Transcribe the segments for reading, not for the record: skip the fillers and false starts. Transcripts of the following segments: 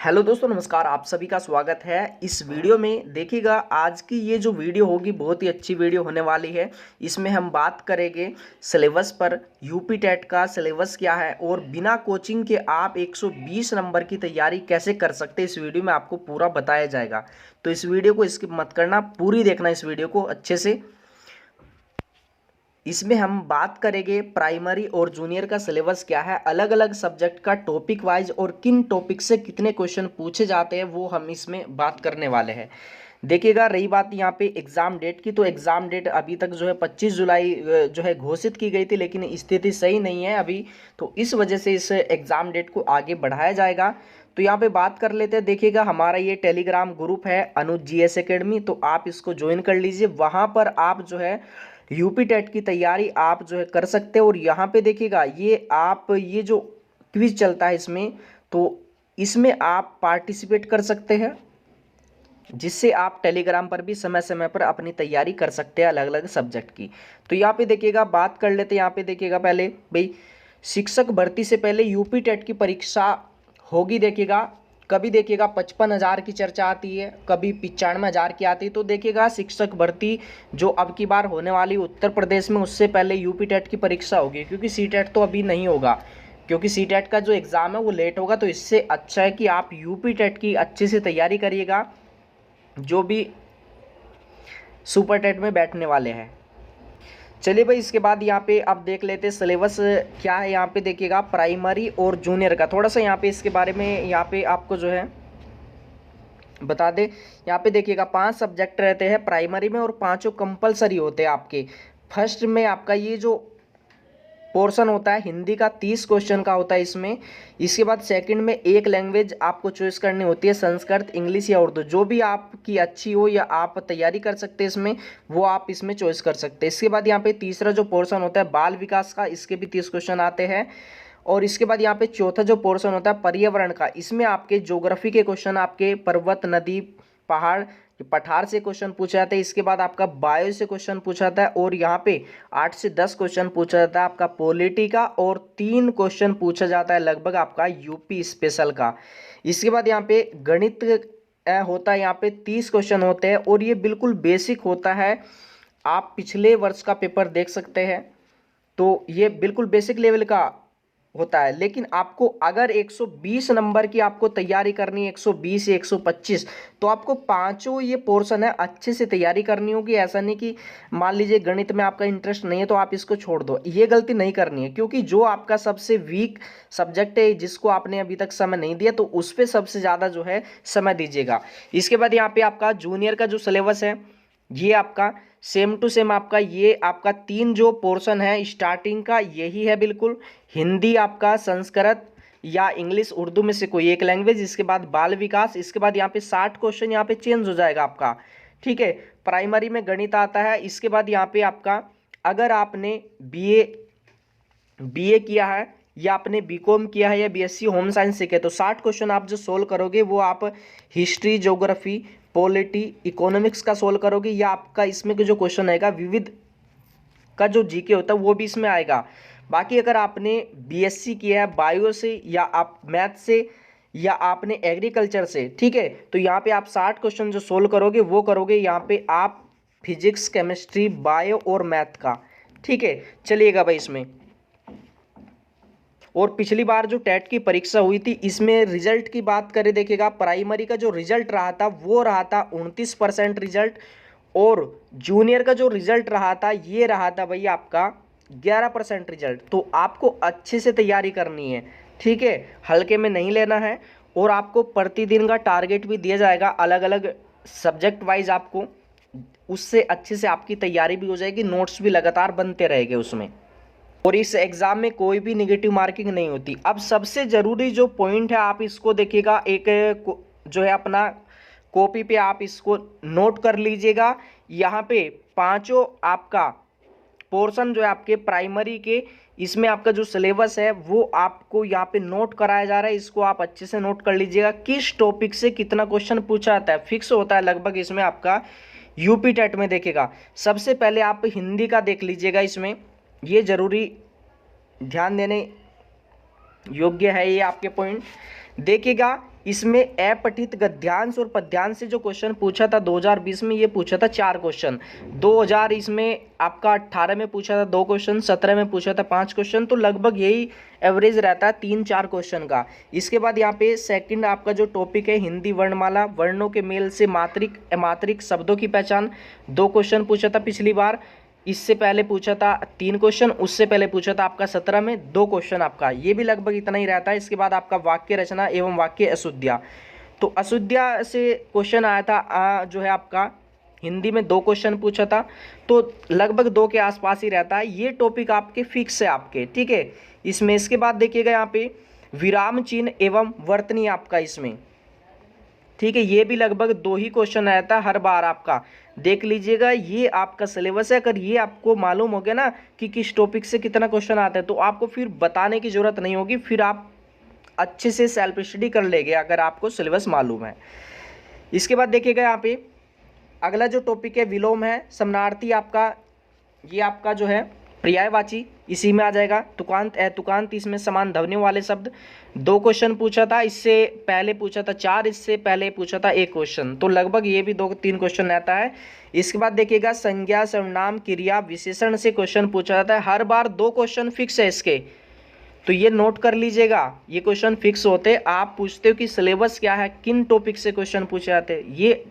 Hello दोस्तों, नमस्कार। आप सभी का स्वागत है इस वीडियो में। देखिएगा, आज की ये जो वीडियो होगी बहुत ही अच्छी वीडियो होने वाली है। इसमें हम बात करेंगे सिलेबस पर। यूपी टेट का सिलेबस क्या है और बिना कोचिंग के आप 120 नंबर की तैयारी कैसे कर सकते हैं, इस वीडियो में आपको पूरा बताया जाएगा। तो इस वीडियो को स्किप मत करना, पूरी देखना इस वीडियो को अच्छे से। इसमें हम बात करेंगे प्राइमरी और जूनियर का सिलेबस क्या है, अलग अलग सब्जेक्ट का टॉपिक वाइज और किन टॉपिक से कितने क्वेश्चन पूछे जाते हैं वो हम इसमें बात करने वाले हैं। देखिएगा, रही बात यहाँ पे एग्ज़ाम डेट की, तो एग्ज़ाम डेट अभी तक जो है 25 जुलाई जो है घोषित की गई थी, लेकिन स्थिति सही नहीं है अभी, तो इस वजह से इस एग्ज़ाम डेट को आगे बढ़ाया जाएगा। तो यहाँ पे बात कर लेते हैं। देखिएगा, हमारा ये टेलीग्राम ग्रुप है अनुज जीएस एकेडमी, तो आप इसको ज्वाइन कर लीजिए। वहाँ पर आप जो है यूपी टेट की तैयारी आप जो है कर सकते हो। और यहाँ पे देखिएगा, ये जो क्विज चलता है इसमें, तो इसमें आप पार्टिसिपेट कर सकते हैं, जिससे आप टेलीग्राम पर भी समय समय पर अपनी तैयारी कर सकते हैं अलग अलग सब्जेक्ट की। तो यहाँ पे देखिएगा, बात कर लेते हैं। यहाँ पे देखिएगा, पहले भाई शिक्षक भर्ती से पहले यूपी टेट की परीक्षा होगी। देखिएगा, कभी देखिएगा 55,000 की चर्चा आती है, कभी 95,000 की आती है। तो देखिएगा, शिक्षक भर्ती जो अब की बार होने वाली उत्तर प्रदेश में, उससे पहले यूपी टेट की परीक्षा होगी, क्योंकि सी टेट तो अभी नहीं होगा, क्योंकि सी टेट का जो एग्ज़ाम है वो लेट होगा। तो इससे अच्छा है कि आप यूपी टेट की अच्छे से तैयारी करिएगा, जो भी सुपर टेट में बैठने वाले हैं। चलिए भाई, इसके बाद यहाँ पे आप देख लेते हैं सिलेबस क्या है। यहाँ पे देखिएगा, प्राइमरी और जूनियर का थोड़ा सा यहाँ पे इसके बारे में यहाँ पे आपको जो है बता दे। यहाँ पे देखिएगा 5 सब्जेक्ट रहते हैं प्राइमरी में और 5 कंपलसरी होते हैं आपके। फर्स्ट में आपका ये जो पोर्शन होता है हिंदी का 30 क्वेश्चन का होता है इसमें। इसके बाद सेकंड में एक लैंग्वेज आपको चॉइस करनी होती है, संस्कृत, इंग्लिश या उर्दू, जो भी आपकी अच्छी हो या आप तैयारी कर सकते हैं इसमें, वो आप इसमें चॉइस कर सकते हैं। इसके बाद यहाँ पे तीसरा जो पोर्शन होता है बाल विकास का, इसके भी 30 क्वेश्चन आते हैं। और इसके बाद यहाँ पे चौथा जो पोर्शन होता है पर्यावरण का, इसमें आपके ज्योग्राफी के क्वेश्चन, आपके पर्वत, नदी, पहाड़, पठार से क्वेश्चन पूछा जाता है। इसके बाद आपका बायो से क्वेश्चन पूछा जाता है, और यहाँ पे 8 से 10 क्वेश्चन पूछा जाता है आपका पॉलिटी का, और 3 क्वेश्चन पूछा जाता है लगभग आपका यूपी स्पेशल का। इसके बाद यहाँ पे गणित होता है, यहाँ पे 30 क्वेश्चन होते हैं, और ये बिल्कुल बेसिक होता है। आप पिछले वर्ष का पेपर देख सकते हैं, तो ये बिल्कुल बेसिक लेवल का होता है। लेकिन आपको अगर 120 नंबर की आपको तैयारी करनी है, 120 या 125, तो आपको पांचों ये पोर्शन है अच्छे से तैयारी करनी होगी। ऐसा नहीं कि मान लीजिए गणित में आपका इंटरेस्ट नहीं है तो आप इसको छोड़ दो, ये गलती नहीं करनी है, क्योंकि जो आपका सबसे वीक सब्जेक्ट है, जिसको आपने अभी तक समय नहीं दिया, तो उस पर सबसे ज़्यादा जो है समय दीजिएगा। इसके बाद यहाँ पे आपका जूनियर का जो सिलेबस है, ये आपका सेम टू सेम आपका, ये आपका 3 जो पोर्शन है स्टार्टिंग का यही है बिल्कुल। हिंदी आपका, संस्कृत या इंग्लिश उर्दू में से कोई एक लैंग्वेज, इसके बाद बाल विकास, इसके बाद यहाँ पे 60 क्वेश्चन यहाँ पे चेंज हो जाएगा आपका, ठीक है। प्राइमरी में गणित आता है। इसके बाद यहाँ पे आपका, अगर आपने बीए किया है या आपने बीकॉम किया है या बीएससी होम साइंस से किया, तो 60 क्वेश्चन आप जो सोल्व करोगे वो आप हिस्ट्री, ज्योग्राफी, पॉलिटी, इकोनॉमिक्स का सोल्व करोगे, या आपका इसमें जो क्वेश्चन आएगा विविध का जो जीके होता है वो भी इसमें आएगा। बाकी अगर आपने बीएससी किया है बायो से, या आप मैथ से, या आपने एग्रीकल्चर से, ठीक है, तो यहाँ पे आप 60 क्वेश्चन जो सोल्व करोगे वो करोगे यहाँ पे आप फिजिक्स, केमिस्ट्री, बायो और मैथ का, ठीक है। चलिएगा भाई इसमें, और पिछली बार जो टेट की परीक्षा हुई थी, इसमें रिजल्ट की बात करें, देखिएगा प्राइमरी का जो रिजल्ट रहा था वो रहा था 29% रिजल्ट, और जूनियर का जो रिजल्ट रहा था ये रहा था भाई आपका 11% रिजल्ट। तो आपको अच्छे से तैयारी करनी है, ठीक है, हल्के में नहीं लेना है। और आपको प्रतिदिन का टारगेट भी दिया जाएगा अलग अलग सब्जेक्ट वाइज आपको, उससे अच्छे से आपकी तैयारी भी हो जाएगी, नोट्स भी लगातार बनते रहेंगे उसमें। और इस एग्ज़ाम में कोई भी नेगेटिव मार्किंग नहीं होती। अब सबसे ज़रूरी जो पॉइंट है, आप इसको देखिएगा, एक जो है अपना कॉपी पे आप इसको नोट कर लीजिएगा। यहाँ पे पांचों आपका पोर्शन जो है आपके प्राइमरी के, इसमें आपका जो सिलेबस है वो आपको यहाँ पे नोट कराया जा रहा है, इसको आप अच्छे से नोट कर लीजिएगा। किस टॉपिक से कितना क्वेश्चन पूछा जाता है फिक्स होता है लगभग इसमें आपका यूपी टेट में। देखिएगा, सबसे पहले आप हिंदी का देख लीजिएगा, इसमें ये जरूरी ध्यान देने योग्य है ये आपके पॉइंट। देखिएगा, इसमें अपठित गद्यांश और पद्यांश से जो क्वेश्चन पूछा था 2020 में, ये पूछा था 4 क्वेश्चन। 2000 इसमें आपका 18 में पूछा था 2 क्वेश्चन, 17 में पूछा था 5 क्वेश्चन, तो लगभग यही एवरेज रहता है 3-4 क्वेश्चन का। इसके बाद यहाँ पे सेकंड आपका जो टॉपिक है हिंदी वर्णमाला, वर्णों के मेल से मात्रिक अमात्रिक शब्दों की पहचान, 2 क्वेश्चन पूछा था पिछली बार। इससे पहले पूछा था 3 क्वेश्चन, उससे पहले पूछा था आपका 17 में 2 क्वेश्चन आपका, ये भी लगभग इतना ही रहता है। इसके बाद आपका वाक्य रचना एवं वाक्य अशुद्धियाँ, तो अशुद्धियाँ से क्वेश्चन आया था जो है आपका हिंदी में 2 क्वेश्चन पूछा था, तो लगभग 2 के आसपास ही रहता है। ये टॉपिक आपके फिक्स है आपके, ठीक है इसमें। इसके बाद देखिएगा यहाँ पे विराम चिन्ह एवं वर्तनी आपका इसमें, ठीक है, ये भी लगभग 2 ही क्वेश्चन रहता है हर बार आपका, देख लीजिएगा। ये आपका सिलेबस है, अगर ये आपको मालूम हो गया ना कि किस टॉपिक से कितना क्वेश्चन आता है, तो आपको फिर बताने की ज़रूरत नहीं होगी, फिर आप अच्छे से सेल्फ स्टडी कर लेंगे अगर आपको सिलेबस मालूम है। इसके बाद देखिएगा यहाँ पे अगला जो टॉपिक है विलोम है, समानार्थी आपका, ये आपका जो है पर्यायवाची इसी में आ जाएगा। तुकांत तुकांत इसमें समान ध्वनियों वाले शब्द, 2 क्वेश्चन पूछा था, इससे पहले पूछा था 4, इससे पहले पूछा था 1 क्वेश्चन, तो लगभग ये भी 2-3 क्वेश्चन रहता है। इसके बाद देखिएगा संज्ञा सर्वनाम क्रिया विशेषण से क्वेश्चन पूछा जाता है, हर बार 2 क्वेश्चन फिक्स है इसके, तो ये नोट कर लीजिएगा, ये क्वेश्चन फिक्स होते। आप पूछते हो कि सिलेबस क्या है, किन टॉपिक से क्वेश्चन पूछे जाते हैं, ये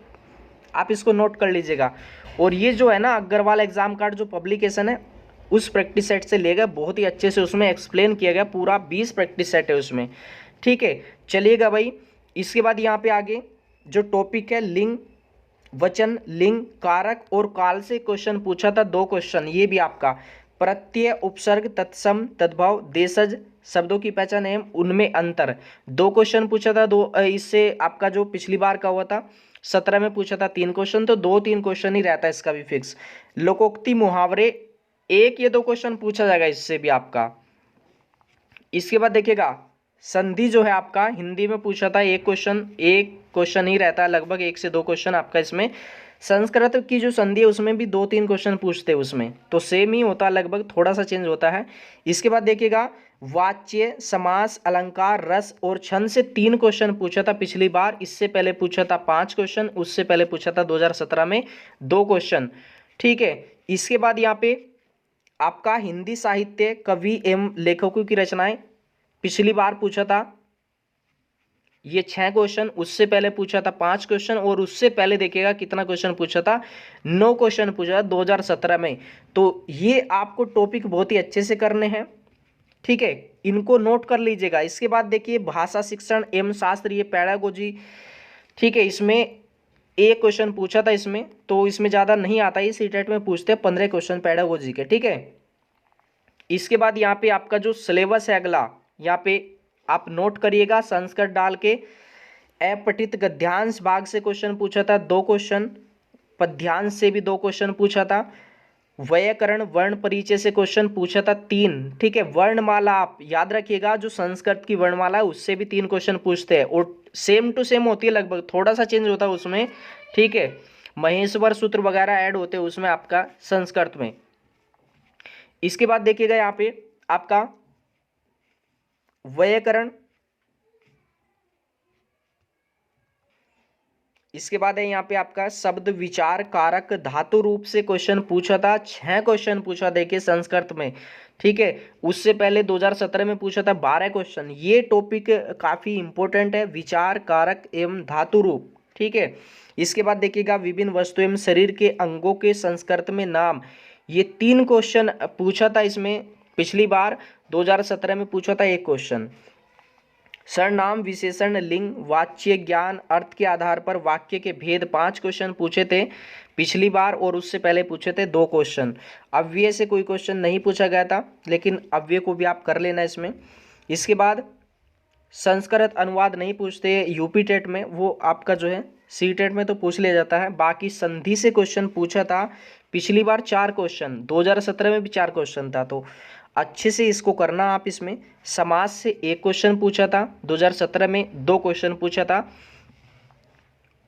आप इसको नोट कर लीजिएगा। और ये जो है ना अग्रवाल एग्जाम कार्ड जो पब्लिकेशन है, उस प्रैक्टिस सेट से ले गए, बहुत ही अच्छे से उसमें एक्सप्लेन किया गया, पूरा 20 प्रैक्टिस सेट है उसमें, ठीक है चलिएगा भाई। इसके बाद यहाँ पे आगे जो टॉपिक है लिंग वचन, लिंग, कारक और काल से क्वेश्चन पूछा था 2 क्वेश्चन, ये भी आपका प्रत्यय, उपसर्ग, तत्सम, तद्भव, देशज शब्दों की पहचान एवं उनमें अंतर, 2 क्वेश्चन पूछा था। 2 इससे आपका जो पिछली बार का हुआ था 17 में पूछा था 3 क्वेश्चन, तो 2-3 क्वेश्चन ही रहता है इसका भी फिक्स। लोकोक्ति मुहावरे 1 या 2 क्वेश्चन पूछा जाएगा इससे भी आपका। इसके बाद देखिएगा संधि जो है आपका हिंदी में पूछा था 1 क्वेश्चन ही रहता है, लगभग 1 से 2 क्वेश्चन आपका इसमें। संस्कृत की जो संधि है उसमें भी 2-3 क्वेश्चन पूछते हैं उसमें, तो सेम ही होता है, लगभग थोड़ा सा चेंज होता है। इसके बाद देखिएगा वाच्य, समास, अलंकार, रस और छंद से 3 क्वेश्चन पूछा था पिछली बार, इससे पहले पूछा था 5 क्वेश्चन, उससे पहले पूछा था 2017 में 2 क्वेश्चन, ठीक है। इसके बाद यहाँ पे आपका हिंदी साहित्य, कवि एवं लेखकों की रचनाएं पिछली बार पूछा था ये 6 क्वेश्चन, उससे पहले पूछा था 5 क्वेश्चन, और उससे पहले देखिएगा कितना क्वेश्चन पूछा था, 9 क्वेश्चन पूछा था 2017 में। तो ये आपको टॉपिक बहुत ही अच्छे से करने हैं, ठीक है, इनको नोट कर लीजिएगा। इसके बाद देखिए भाषा शिक्षण एवं शास्त्र, ये पैडागोजी, ठीक है, इसमें 1 क्वेश्चन पूछा था इसमें, तो इसमें ज़्यादा नहीं आता, ये सीटेट में पूछते हैं 15 क्वेश्चन पैडागोजी के, ठीक है। इसके बाद यहाँ पे आपका जो सिलेबस है अगला, यहाँ पे आप नोट करिएगा संस्कृत डाल के। अपठित गद्यांश भाग से क्वेश्चन पूछा था 2 क्वेश्चन, पद्यांश से भी 2 क्वेश्चन पूछा था, व्याकरण वर्ण परिचय से क्वेश्चन पूछा था 3, ठीक है। वर्णमाला आप याद रखिएगा, जो संस्कृत की वर्णमाला है उससे भी 3 क्वेश्चन पूछते हैं, और सेम टू सेम होती है, लगभग थोड़ा सा चेंज होता है उसमें, ठीक है, महेश्वर सूत्र वगैरह ऐड होते हैं उसमें आपका संस्कृत में। इसके बाद देखिएगा यहाँ पे आपका व्याकरण, इसके बाद है यहाँ पे आपका शब्द विचार, कारक, धातु रूप से क्वेश्चन पूछा था, 6 क्वेश्चन पूछा देखिए संस्कृत में, ठीक है। उससे पहले 2017 में पूछा था 12 क्वेश्चन। ये टॉपिक काफ़ी इंपॉर्टेंट है, विचार, कारक एवं धातु रूप, ठीक है। इसके बाद देखिएगा विभिन्न वस्तु एवं शरीर के अंगों के संस्कृत में नाम, ये 3 क्वेश्चन पूछा था इसमें पिछली बार, 2017 में पूछा था 1 क्वेश्चन। सर्वनाम, विशेषण, लिंग, वाच्य ज्ञान, अर्थ के आधार पर वाक्य के भेद, 5 क्वेश्चन पूछे थे पिछली बार, और उससे पहले पूछे थे 2 क्वेश्चन। अव्यय से कोई क्वेश्चन नहीं पूछा गया था, लेकिन अव्यय को भी आप कर लेना इसमें। इसके बाद संस्कृत अनुवाद नहीं पूछते यूपी टेट में, वो आपका जो है सी टेट में तो पूछ लिया जाता है। बाकी संधि से क्वेश्चन पूछा था पिछली बार 4 क्वेश्चन, 2017 में भी 4 क्वेश्चन था, तो अच्छे से इसको करना आप। इसमें समाज से 1 क्वेश्चन पूछा था, 2017 में 2 क्वेश्चन पूछा था।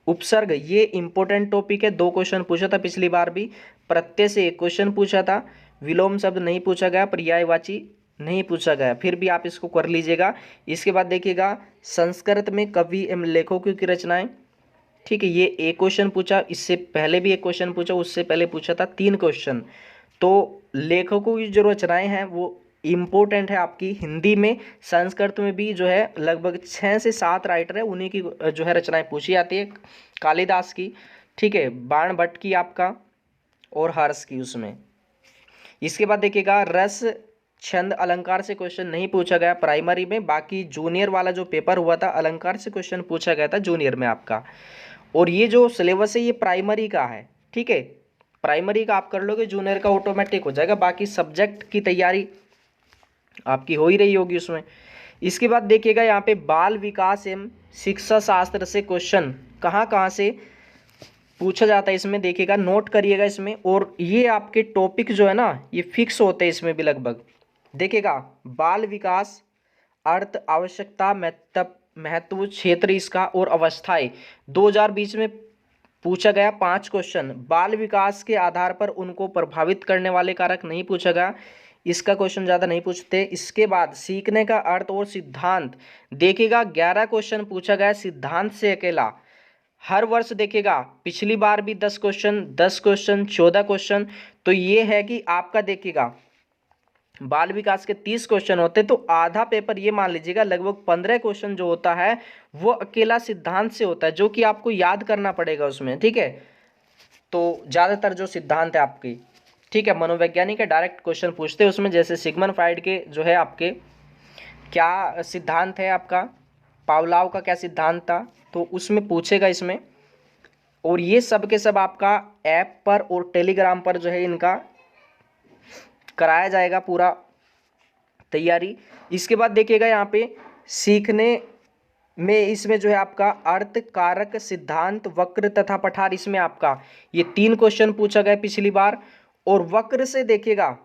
उपसर्ग, ये इंपॉर्टेंट टॉपिक है, 2 क्वेश्चन पूछा था पिछली बार भी। प्रत्यय से 1 क्वेश्चन पूछा था। विलोम शब्द नहीं पूछा गया, पर्यायवाची नहीं पूछा गया, फिर भी आप इसको कर लीजिएगा। इसके बाद देखिएगा संस्कृत में कवि एवं लेखकों की रचनाएं, ठीक है, ये एक क्वेश्चन पूछा, इससे पहले भी एक क्वेश्चन पूछा, उससे पहले पूछा था 3 क्वेश्चन। तो लेखकों की जो रचनाएं हैं वो इम्पोर्टेंट है आपकी हिंदी में। संस्कृत में भी जो है लगभग 6 से 7 राइटर है, उन्हीं की जो है रचनाएं पूछी जाती है। कालिदास की, ठीक है, बाण भट्ट की आपका, और हर्ष की उसमें। इसके बाद देखिएगा रस छंद अलंकार से क्वेश्चन नहीं पूछा गया प्राइमरी में, बाकी जूनियर वाला जो पेपर हुआ था अलंकार से क्वेश्चन पूछा गया था जूनियर में आपका। और ये जो सिलेबस है ये प्राइमरी का है, ठीक है, प्राइमरी का आप कर लोगे, जूनियर का ऑटोमेटिक हो जाएगा, बाकी सब्जेक्ट की तैयारी आपकी हो ही रही होगी उसमें। इसके बाद देखिएगा यहाँ पे बाल विकास एवं शिक्षा शास्त्र से क्वेश्चन कहाँ कहाँ से पूछा जाता है इसमें, देखिएगा नोट करिएगा इसमें। और ये आपके टॉपिक जो है ना ये फिक्स होते हैं इसमें भी लगभग। देखिएगा बाल विकास, अर्थ, आवश्यकता, महत्व, क्षेत्र इसका, और अवस्थाएं 2020 में पूछा गया 5 क्वेश्चन। बाल विकास के आधार पर उनको प्रभावित करने वाले कारक नहीं पूछा गया, इसका क्वेश्चन ज़्यादा नहीं पूछते। इसके बाद सीखने का अर्थ और सिद्धांत, देखिएगा 11 क्वेश्चन पूछा गया सिद्धांत से अकेला। हर वर्ष देखिएगा पिछली बार भी 10 क्वेश्चन, 10 क्वेश्चन, 14 क्वेश्चन। तो ये है कि आपका देखिएगा बाल विकास के 30 क्वेश्चन होते, तो आधा पेपर ये मान लीजिएगा लगभग 15 क्वेश्चन जो होता है वो अकेला सिद्धांत से होता है, जो कि आपको याद करना पड़ेगा उसमें, ठीक है। तो ज़्यादातर जो सिद्धांत है आपकी, ठीक है, मनोवैज्ञानिक के डायरेक्ट क्वेश्चन पूछते हैं उसमें, जैसे सिगमंड फ्राइड के जो है आपके क्या सिद्धांत है आपका, पावलाव का क्या सिद्धांत था, तो उसमें पूछेगा इसमें। और ये सब के सब आपका ऐप पर और टेलीग्राम पर जो है इनका कराया जाएगा पूरा तैयारी। इसके बाद देखिएगा यहाँ पे सीखने में इसमें जो है आपका अर्थ, कारक, सिद्धांत, वक्र तथा पठार, इसमें आपका ये 3 क्वेश्चन पूछा गया पिछली बार। और वक्र से देखिएगा,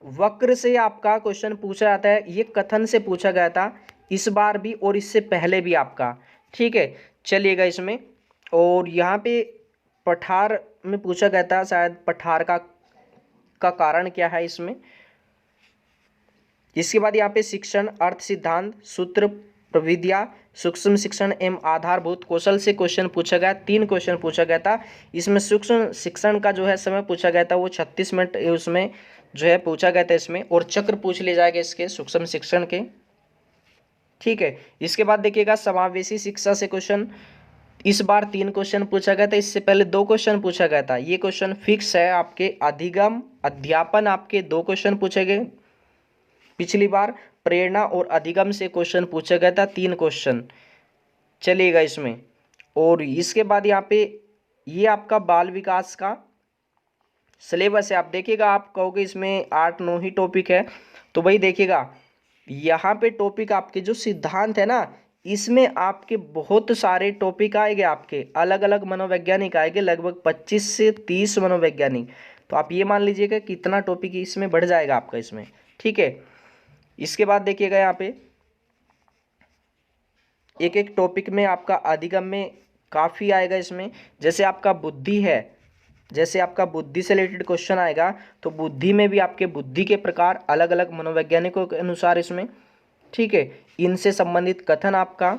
वक्र से आपका क्वेश्चन पूछा जाता है, ये कथन से पूछा गया था इस बार भी और इससे पहले भी आपका, ठीक है। चलिएगा इसमें, और यहाँ पे पठार में पूछा गया था शायद, पठार का कारण क्या है इसमें। इसके बाद यहाँ पे शिक्षण, अर्थ सिद्धांत, सूत्र, प्रविधियाँ, सूक्ष्म शिक्षण एवं आधारभूत कौशल से क्वेश्चन पूछा गया, 3 क्वेश्चन पूछा गया था। इसमें सूक्ष्म शिक्षण का जो है समय पूछा गया था वो 36 मिनट उसमें जो है पूछा गया था इसमें, और चक्र पूछ लिए जाएंगे इसके सूक्ष्म शिक्षण के, ठीक है। इसके बाद देखिएगा समावेशी शिक्षा से क्वेश्चन इस बार 3 क्वेश्चन पूछा गया था, इससे पहले 2 क्वेश्चन पूछा गया था, ये क्वेश्चन फिक्स है आपके। अधिगम, अध्यापन आपके 2 क्वेश्चन पूछे गए पिछली बार। प्रेरणा और अधिगम से क्वेश्चन पूछा गया था 3 क्वेश्चन, चलिएगा इसमें। और इसके बाद यहाँ पे ये आपका बाल विकास का सिलेबस है, आप देखिएगा, आप कहोगे इसमें 8-9 ही टॉपिक है, तो भाई देखिएगा यहाँ पे टॉपिक आपके जो सिद्धांत है ना इसमें आपके बहुत सारे टॉपिक आएंगे, आपके अलग अलग मनोवैज्ञानिक आएंगे, लगभग 25 से 30 मनोवैज्ञानिक। तो आप ये मान लीजिएगा कितना टॉपिक इसमें बढ़ जाएगा आपका इसमें, ठीक है। इसके बाद देखिएगा यहाँ पे एक एक टॉपिक में आपका अधिगम में काफ़ी आएगा इसमें, जैसे आपका बुद्धि है, जैसे आपका बुद्धि से रिलेटेड क्वेश्चन आएगा, तो बुद्धि में भी आपके बुद्धि के प्रकार अलग अलग मनोवैज्ञानिकों के अनुसार इसमें, ठीक है, इनसे संबंधित कथन आपका।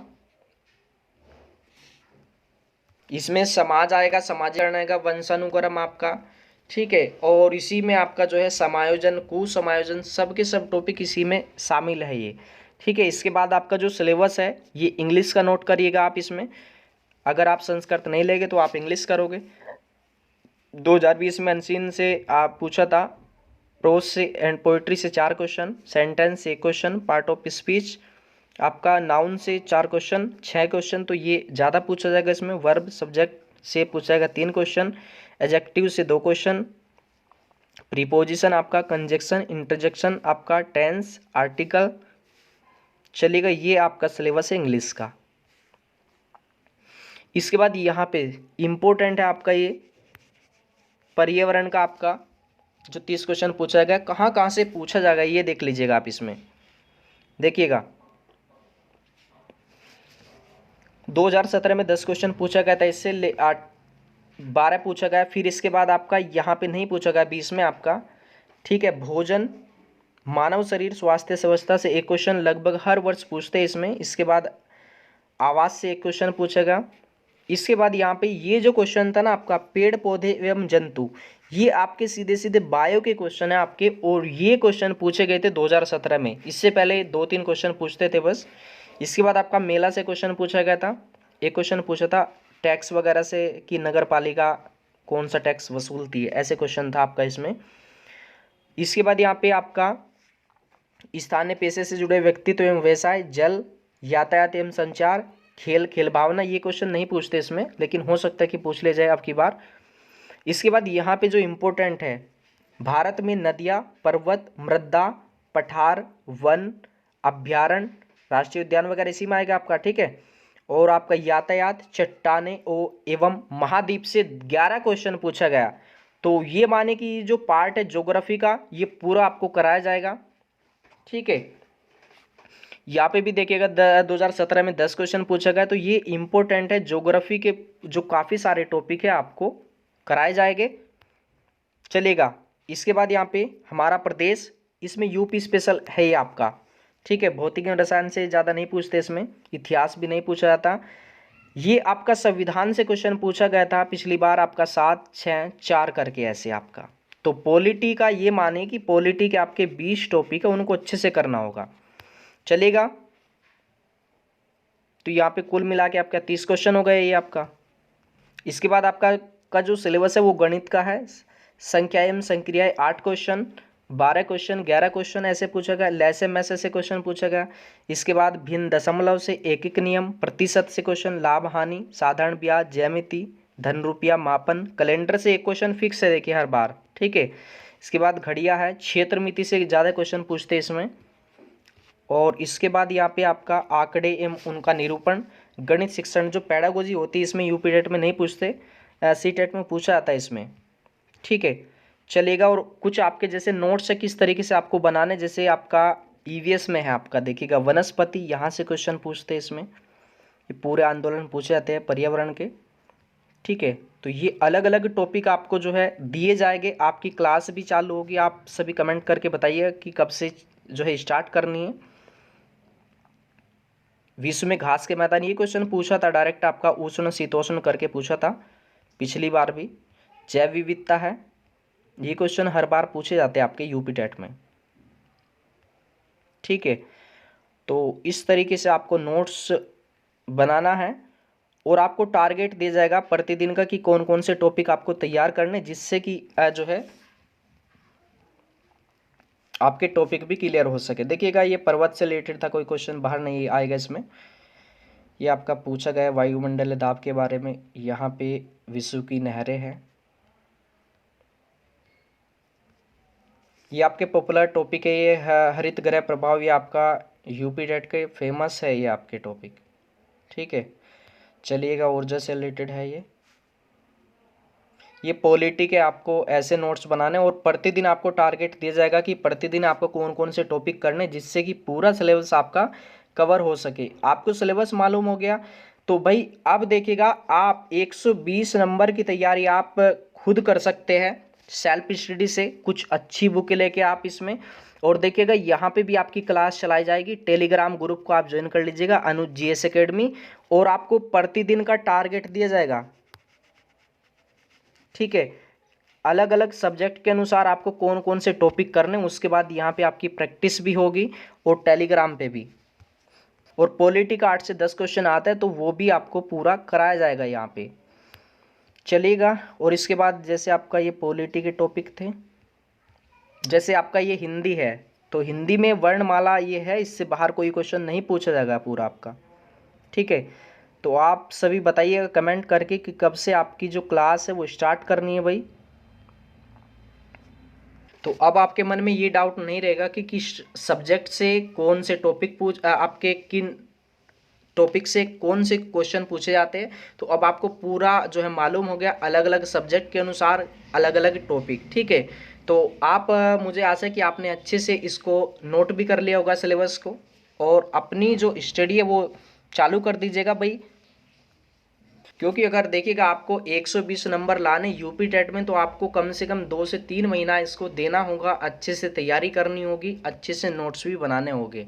इसमें समाज आएगा, समाजीकरण आएगा, वंशानुक्रम आपका, ठीक है। और इसी में आपका जो है समायोजन, कुसमायोजन, सब के सब टॉपिक इसी में शामिल है ये, ठीक है। इसके बाद आपका जो सिलेबस है ये इंग्लिश का नोट करिएगा आप इसमें, अगर आप संस्कृत नहीं लेंगे तो आप इंग्लिश करोगे। 2020 में अनसीन से आप पूछा था, प्रोज से एंड पोइट्री से 4 क्वेश्चन, सेंटेंस से 1 क्वेश्चन, पार्ट ऑफ स्पीच आपका नाउन से 4 क्वेश्चन, 6 क्वेश्चन, तो ये ज़्यादा पूछा जाएगा इसमें। वर्ब सब्जेक्ट से पूछा जाएगा 3 क्वेश्चन, एडजेक्टिव से 2 क्वेश्चन, प्रीपोजिशन आपका, कंजक्शन, इंटरजेक्शन आपका, टेंस, आर्टिकल, चलेगा। ये आपका सिलेबस है इंग्लिश का। इसके बाद यहाँ पे इम्पोर्टेंट है आपका ये पर्यावरण का आपका जो 30 क्वेश्चन पूछा गया, कहाँ कहाँ से पूछा जाएगा ये देख लीजिएगा आप इसमें। देखिएगा 2017 में 10 क्वेश्चन पूछा गया था, इससे 12 पूछा गया। फिर इसके बाद आपका यहाँ पे नहीं पूछा गया 20 में आपका, ठीक है, भोजन, मानव शरीर स्वास्थ्य व्यवस्था से एक क्वेश्चन लगभग हर वर्ष पूछते हैं इसमें। इसके बाद आवास से एक क्वेश्चन पूछेगा। इसके बाद यहाँ पे ये जो क्वेश्चन था ना आपका पेड़ पौधे एवं जंतु, ये आपके सीधे सीधे बायो के क्वेश्चन है आपके, और ये क्वेश्चन पूछे गए थे 2017 में। इससे पहले 2-3 क्वेश्चन पूछते थे बस। इसके बाद आपका मेला से क्वेश्चन पूछा गया था। एक क्वेश्चन पूछा था टैक्स वगैरह से कि नगर पालिका कौन सा टैक्स वसूलती है, ऐसे क्वेश्चन था आपका इसमें। इसके बाद यहाँ पे आपका स्थानीय पेशे से जुड़े व्यक्तित्व एवं व्यवसाय, जल, यातायात एवं संचार, खेल, खेल भावना, ये क्वेश्चन नहीं पूछते इसमें, लेकिन हो सकता है कि पूछ ले जाए अब की बार। इसके बाद यहाँ पे जो इम्पोर्टेंट है, भारत में नदियाँ, पर्वत, मृदा, पठार, वन, अभ्यारण्य, राष्ट्रीय उद्यान वगैरह इसी में आएगा आपका, ठीक है। और आपका यातायात, चट्टाने एवं महाद्वीप से 11 क्वेश्चन पूछा गया। तो ये माने कि जो पार्ट है ज्योग्राफी का, ये पूरा आपको कराया जाएगा, ठीक है। यहाँ पे भी देखिएगा 2017 में 10 क्वेश्चन पूछा गया। तो ये इंपॉर्टेंट है, ज्योग्राफी के जो काफ़ी सारे टॉपिक है आपको कराए जाएंगे, चलेगा। इसके बाद यहाँ पे हमारा प्रदेश, इसमें यूपी स्पेशल है ये आपका, ठीक है। भौतिक एवं रसायन से ज़्यादा नहीं पूछते इसमें, इतिहास भी नहीं पूछा जाता। ये आपका संविधान से क्वेश्चन पूछा गया था पिछली बार आपका 7, 6, 4 करके ऐसे आपका। तो पॉलिटी का ये माने कि पॉलिटी के आपके 20 टॉपिक है, उनको अच्छे से करना होगा, चलेगा। तो यहाँ पे कुल मिला के आपका 30 क्वेश्चन हो गए ये आपका। इसके बाद आपका जो सिलेबस है वो गणित का है, संख्या एवं संक्रियाएं 8 क्वेश्चन, 12 क्वेश्चन, 11 क्वेश्चन ऐसे पूछा गया। लैसे मैसे से क्वेश्चन पूछा गया। इसके बाद भिन्न दशमलव से एक नियम, प्रतिशत से क्वेश्चन, लाभ हानि, साधारण ब्याज, ज्यामिति, धन रुपया, मापन, कैलेंडर से एक क्वेश्चन फिक्स है देखिए हर बार, ठीक है। इसके बाद घड़िया है, क्षेत्र मिति से ज़्यादा क्वेश्चन पूछते हैं इसमें। और इसके बाद यहाँ पे आपका आंकड़े एवं उनका निरूपण, गणित शिक्षण जो पैडागोजी होती है इसमें यूपी टेट में नहीं पूछते, सी टेट में पूछा जाता है इसमें, ठीक है, चलेगा। और कुछ आपके जैसे नोट्स है किस तरीके से आपको बनाने, जैसे आपका ईवीएस में है आपका देखिएगा वनस्पति, यहाँ से क्वेश्चन पूछते हैं इसमें, ये पूरे आंदोलन पूछे जाते हैं पर्यावरण के, ठीक है। तो ये अलग अलग टॉपिक आपको जो है दिए जाएंगे। आपकी क्लास भी चालू होगी, आप सभी कमेंट करके बताइएगा कि कब से जो है स्टार्ट करनी है। विश्व में घास के मैदान, ये क्वेश्चन पूछा था डायरेक्ट आपका उष्ण शीतोष्ण करके पूछा था पिछली बार भी। जैव विविधता है, ये क्वेश्चन हर बार पूछे जाते हैं आपके यूपी टेट में, ठीक है। तो इस तरीके से आपको नोट्स बनाना है और आपको टारगेट दिया जाएगा प्रतिदिन का कि कौन कौन से टॉपिक आपको तैयार करने, जिससे कि जो है आपके टॉपिक भी क्लियर हो सके। देखिएगा ये पर्वत से रिलेटेड था, कोई क्वेश्चन बाहर नहीं आएगा इसमें। ये आपका पूछा गया वायुमंडलीय दाब के बारे में, यहाँ पे विश्व की नहरें हैं। ये आपके पॉपुलर टॉपिक है, ये हरित गृह प्रभाव, ये आपका यूपी टेट के फेमस है ये आपके टॉपिक, ठीक है। चलिएगा ऊर्जा से रिलेटेड है ये पॉलिटी के आपको ऐसे नोट्स बनाने, और प्रतिदिन आपको टारगेट दिया जाएगा कि प्रतिदिन आपको कौन कौन से टॉपिक करने, जिससे कि पूरा सिलेबस आपका कवर हो सके। आपको सिलेबस मालूम हो गया तो भाई अब देखिएगा आप 120 नंबर की तैयारी आप खुद कर सकते हैं सेल्फ स्टडी से, कुछ अच्छी बुक लेके आप इसमें। और देखिएगा यहाँ पे भी आपकी क्लास चलाई जाएगी, टेलीग्राम ग्रुप को आप ज्वाइन कर लीजिएगा अनुज जीएस एकेडमी, और आपको प्रतिदिन का टारगेट दिया जाएगा, ठीक है। अलग अलग सब्जेक्ट के अनुसार आपको कौन कौन से टॉपिक करने, उसके बाद यहाँ पे आपकी प्रैक्टिस भी होगी और टेलीग्राम पे भी। और पॉलिटी का 8 से 10 क्वेश्चन आता है तो वो भी आपको पूरा कराया जाएगा यहाँ पे, चलेगा। और इसके बाद जैसे आपका ये पॉलिटी के टॉपिक थे, जैसे आपका ये हिंदी है तो हिंदी में वर्णमाला ये है, इससे बाहर कोई क्वेश्चन नहीं पूछा जाएगा पूरा आपका, ठीक है। तो आप सभी बताइएगा कमेंट करके कि कब से आपकी जो क्लास है वो स्टार्ट करनी है भाई। तो अब आपके मन में ये डाउट नहीं रहेगा कि किस सब्जेक्ट से कौन से टॉपिक आपके किन टॉपिक से कौन से क्वेश्चन पूछे जाते हैं। तो अब आपको पूरा जो है मालूम हो गया, अलग अलग सब्जेक्ट के अनुसार अलग अलग टॉपिक, ठीक है। तो आप मुझे आशा है कि आपने अच्छे से इसको नोट भी कर लिया होगा सिलेबस को, और अपनी जो स्टडी है वो चालू कर दीजिएगा भाई, क्योंकि अगर देखिएगा आपको 120 नंबर लाने यूपी टेट में, तो आपको कम से कम 2 से 3 महीना इसको देना होगा, अच्छे से तैयारी करनी होगी, अच्छे से नोट्स भी बनाने होंगे।